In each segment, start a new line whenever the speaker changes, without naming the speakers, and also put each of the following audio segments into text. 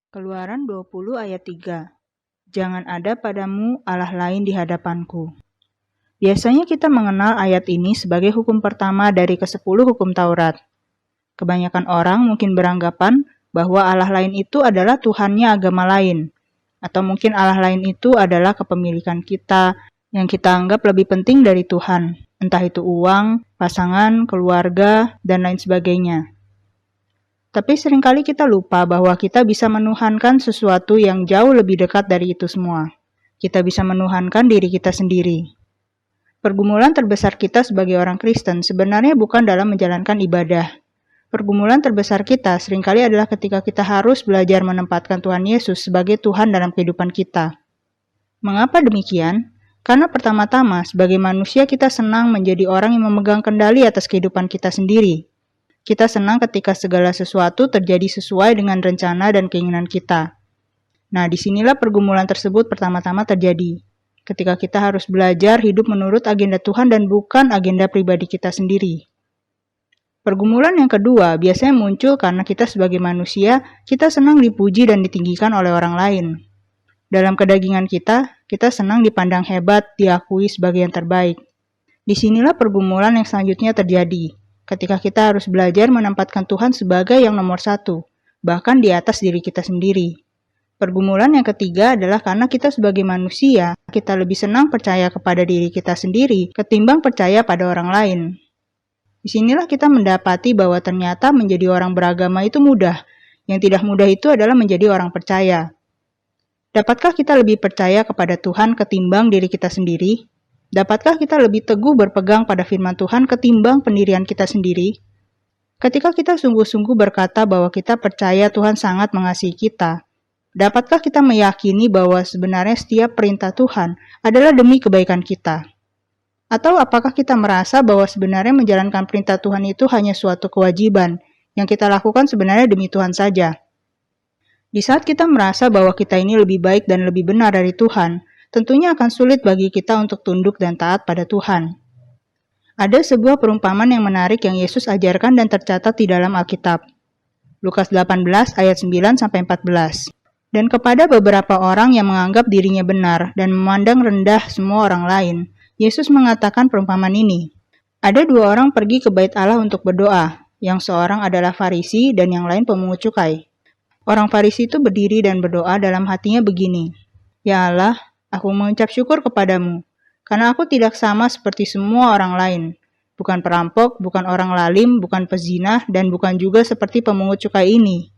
Keluaran 20 ayat 3. Jangan ada padamu Allah lain di hadapanku. Biasanya kita mengenal ayat ini sebagai hukum pertama dari ke-10 hukum Taurat. Kebanyakan orang mungkin beranggapan bahwa Allah lain itu adalah Tuhannya agama lain, atau mungkin Allah lain itu adalah kepemilikan kita yang kita anggap lebih penting dari Tuhan, entah itu uang, pasangan, keluarga, dan lain sebagainya. Tapi seringkali kita lupa bahwa kita bisa menuhankan sesuatu yang jauh lebih dekat dari itu semua. Kita bisa menuhankan diri kita sendiri. Pergumulan terbesar kita sebagai orang Kristen sebenarnya bukan dalam menjalankan ibadah. Pergumulan terbesar kita seringkali adalah ketika kita harus belajar menempatkan Tuhan Yesus sebagai Tuhan dalam kehidupan kita. Mengapa demikian? Karena pertama-tama, sebagai manusia kita senang menjadi orang yang memegang kendali atas kehidupan kita sendiri. Kita senang ketika segala sesuatu terjadi sesuai dengan rencana dan keinginan kita. Nah, disinilah pergumulan tersebut pertama-tama terjadi. Ketika kita harus belajar hidup menurut agenda Tuhan dan bukan agenda pribadi kita sendiri. Pergumulan yang kedua biasanya muncul karena kita sebagai manusia, kita senang dipuji dan ditinggikan oleh orang lain. Dalam kedagingan kita senang dipandang hebat, diakui sebagai yang terbaik. Disinilah pergumulan yang selanjutnya terjadi. Ketika kita harus belajar menempatkan Tuhan sebagai yang nomor satu, bahkan di atas diri kita sendiri. Pergumulan yang ketiga adalah karena kita sebagai manusia, kita lebih senang percaya kepada diri kita sendiri ketimbang percaya pada orang lain. Disinilah kita mendapati bahwa ternyata menjadi orang beragama itu mudah. Yang tidak mudah itu adalah menjadi orang percaya. Dapatkah kita lebih percaya kepada Tuhan ketimbang diri kita sendiri? Dapatkah kita lebih teguh berpegang pada firman Tuhan ketimbang pendirian kita sendiri? Ketika kita sungguh-sungguh berkata bahwa kita percaya Tuhan sangat mengasihi kita, dapatkah kita meyakini bahwa sebenarnya setiap perintah Tuhan adalah demi kebaikan kita? Atau apakah kita merasa bahwa sebenarnya menjalankan perintah Tuhan itu hanya suatu kewajiban yang kita lakukan sebenarnya demi Tuhan saja? Di saat kita merasa bahwa kita ini lebih baik dan lebih benar dari Tuhan, tentunya akan sulit bagi kita untuk tunduk dan taat pada Tuhan. Ada sebuah perumpamaan yang menarik yang Yesus ajarkan dan tercatat di dalam Alkitab. Lukas 18 ayat 9-14. Dan kepada beberapa orang yang menganggap dirinya benar dan memandang rendah semua orang lain, Yesus mengatakan perumpamaan ini. Ada dua orang pergi ke bait Allah untuk berdoa, yang seorang adalah Farisi dan yang lain pemungut cukai. Orang Farisi itu berdiri dan berdoa dalam hatinya begini, "Ya Allah, aku mengucap syukur kepadamu, karena aku tidak sama seperti semua orang lain. Bukan perampok, bukan orang lalim, bukan pezina, dan bukan juga seperti pemungut cukai ini.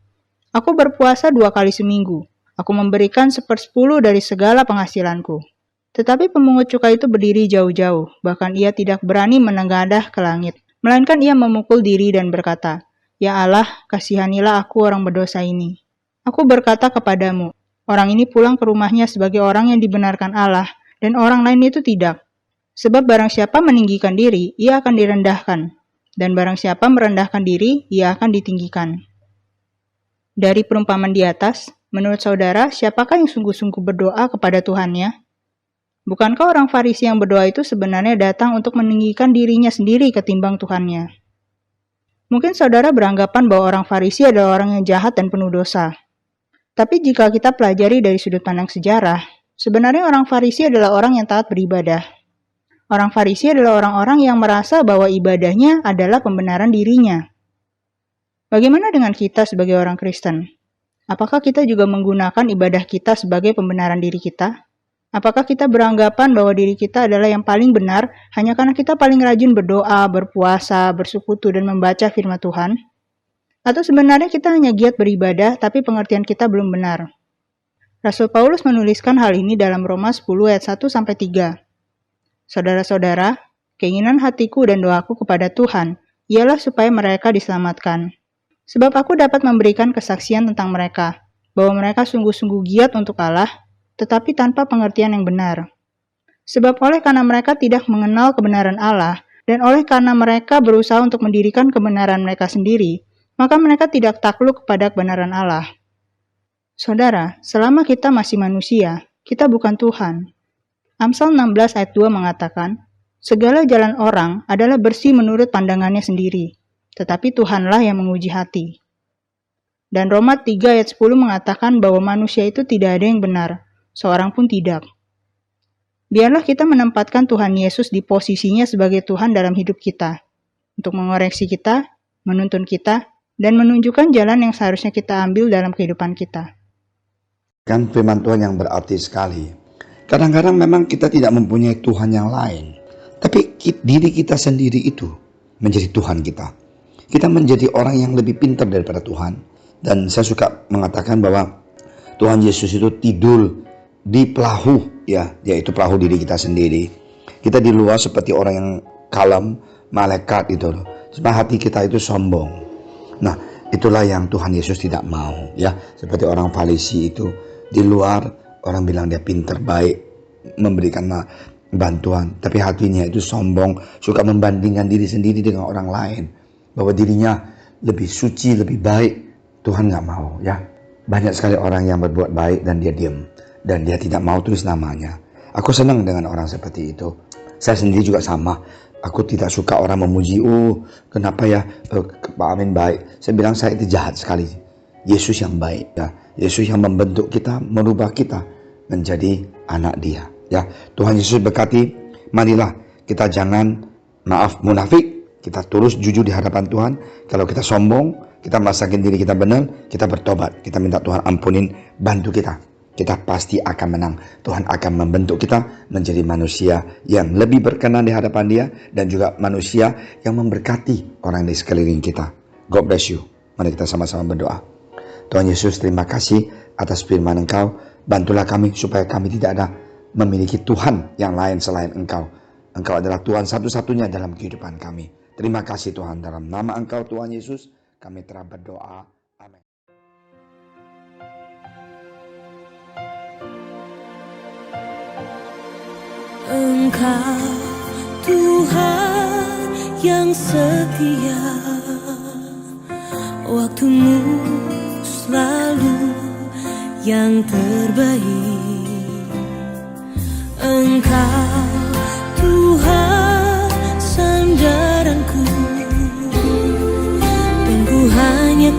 Aku berpuasa 2 kali seminggu. Aku memberikan 1/10 dari segala penghasilanku." Tetapi pemungut cukai itu berdiri jauh-jauh, bahkan ia tidak berani menengadah ke langit. Melainkan ia memukul diri dan berkata, "Ya Allah, kasihanilah aku orang berdosa ini. Aku berkata kepadamu, orang ini pulang ke rumahnya sebagai orang yang dibenarkan Allah, dan orang lain itu tidak. Sebab barang siapa meninggikan diri, ia akan direndahkan. Dan barang siapa merendahkan diri, ia akan ditinggikan." Dari perumpamaan di atas, menurut saudara, siapakah yang sungguh-sungguh berdoa kepada Tuhannya? Bukankah orang Farisi yang berdoa itu sebenarnya datang untuk meninggikan dirinya sendiri ketimbang Tuhannya? Mungkin saudara beranggapan bahwa orang Farisi adalah orang yang jahat dan penuh dosa. Tapi jika kita pelajari dari sudut pandang sejarah, sebenarnya orang Farisi adalah orang yang taat beribadah. Orang Farisi adalah orang-orang yang merasa bahwa ibadahnya adalah pembenaran dirinya. Bagaimana dengan kita sebagai orang Kristen? Apakah kita juga menggunakan ibadah kita sebagai pembenaran diri kita? Apakah kita beranggapan bahwa diri kita adalah yang paling benar hanya karena kita paling rajin berdoa, berpuasa, bersekutu, dan membaca firman Tuhan? Atau sebenarnya kita hanya giat beribadah tapi pengertian kita belum benar? Rasul Paulus menuliskan hal ini dalam Roma 10 ayat 1-3. Saudara-saudara, keinginan hatiku dan doaku kepada Tuhan ialah supaya mereka diselamatkan. Sebab aku dapat memberikan kesaksian tentang mereka, bahwa mereka sungguh-sungguh giat untuk Allah, tetapi tanpa pengertian yang benar. Sebab oleh karena mereka tidak mengenal kebenaran Allah, dan oleh karena mereka berusaha untuk mendirikan kebenaran mereka sendiri, maka mereka tidak takluk kepada kebenaran Allah. Saudara, selama kita masih manusia, kita bukan Tuhan. Amsal 16 ayat 2 mengatakan, "Segala jalan orang adalah bersih menurut pandangannya sendiri, tetapi Tuhanlah yang menguji hati." Dan Roma 3 ayat 10 mengatakan bahwa manusia itu tidak ada yang benar, seorang pun tidak. Biarlah kita menempatkan Tuhan Yesus di posisinya sebagai Tuhan dalam hidup kita, untuk mengoreksi kita, menuntun kita, dan menunjukkan jalan yang seharusnya kita ambil dalam kehidupan kita.
Kan firman Tuhan yang berarti sekali. Kadang-kadang memang kita tidak mempunyai Tuhan yang lain, tapi diri kita sendiri itu menjadi Tuhan kita. Kita menjadi orang yang lebih pintar daripada Tuhan. Dan saya suka mengatakan bahwa Tuhan Yesus itu tidur di perahu, ya, yaitu perahu diri kita sendiri. Kita di luar seperti orang yang kalem, malaikat itu. Sebab hati kita itu sombong. Nah, itulah yang Tuhan Yesus tidak mau, ya. Seperti orang Farisi itu di luar orang bilang dia pintar, baik, memberikan bantuan, tapi hatinya itu sombong, suka membandingkan diri sendiri dengan orang lain, bahwa dirinya lebih suci, lebih baik. Tuhan nggak mau, ya. Banyak sekali orang yang berbuat baik dan dia diam, dan dia tidak mau tulis namanya. Aku senang dengan orang seperti itu. Saya sendiri juga sama. Aku tidak suka orang memuji, kenapa ya Pak Amin baik. Saya bilang saya itu jahat sekali. Yesus yang baik, ya. Yesus yang membentuk kita, merubah kita menjadi anak Dia, ya. Tuhan Yesus berkati. Marilah kita jangan munafik. Kita terus jujur di hadapan Tuhan. Kalau kita sombong, kita merasakan diri kita benar, kita bertobat. Kita minta Tuhan ampunin, bantu kita. Kita pasti akan menang. Tuhan akan membentuk kita menjadi manusia yang lebih berkenan di hadapan Dia, dan juga manusia yang memberkati orang di sekeliling kita. God bless you. Mari kita sama-sama berdoa. Tuhan Yesus, terima kasih atas firman Engkau. Bantulah kami supaya kami tidak ada memiliki Tuhan yang lain selain Engkau. Engkau adalah Tuhan satu-satunya dalam kehidupan kami. Terima kasih Tuhan, dalam nama Engkau Tuhan Yesus kami telah berdoa. Amin.
Engkau Tuhan yang setia, waktumu selalu yang terbaik. Engkau Tuhan sandaranku, dan ku hanya